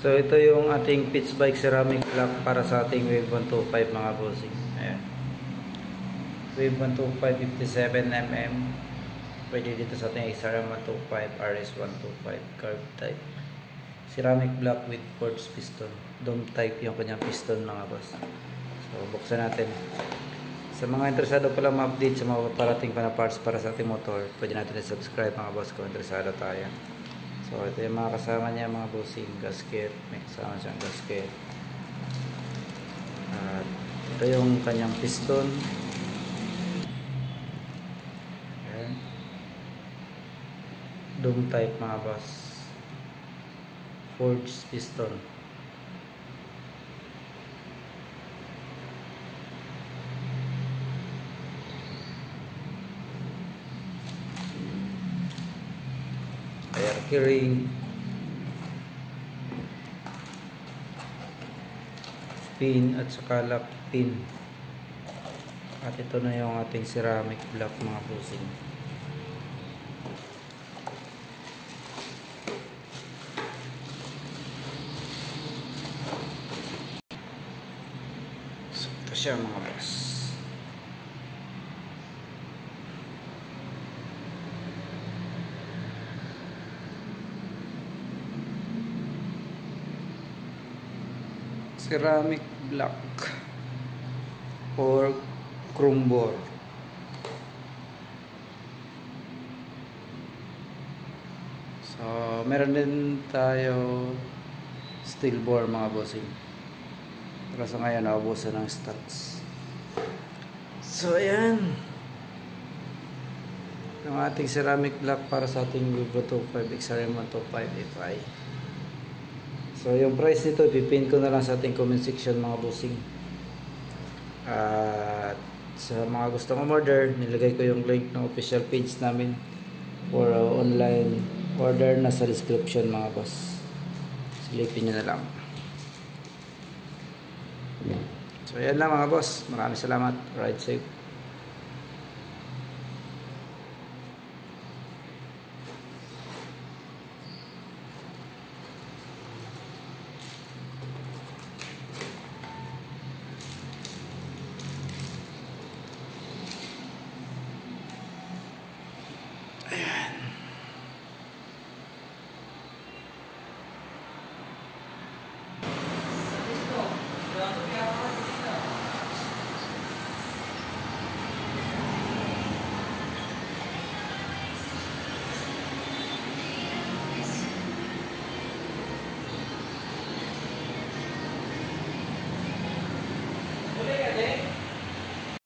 So ito yung ating pitch bike ceramic lock para sa ating Wave 125 mga bossing. Ayan. Wave 125 57mm. Pwede dito sa ating XRM 125 RS 125 curved type. Ceramic block with quartz piston. Dome type yung kanyang piston mga boss. So buksan natin. Sa mga interesado pala ma-update sa mga parating pa na parts para sa ating motor, pwede natin i-subscribe mga boss kung interesado tayo. So ito yung mga kasama niya mga bossing, gasket, may kasama siyang gasket. At ito yung kanyang piston. Ayan. Dome type mga boss. Forged piston. Air carrying, pin at saka lock pin. At ito na yung ating ceramic block mga bossing. So ito siya mga boss. Ceramic block or chrome bore. So meron din tayo steel bore mga bossing. Pero sa ngayon naubusan ng stocks. So ayan yung ating ceramic block para sa ating Wave 125 XRM 125 FI. So yung price nito ipipin ko na lang sa ating comment section mga bossing. At sa mga gustong umorder, nilagay ko yung link ng official page namin for online order na sa description mga boss. Silipin nyo na lang. So yan lang mga boss. Maraming salamat. Ride safe.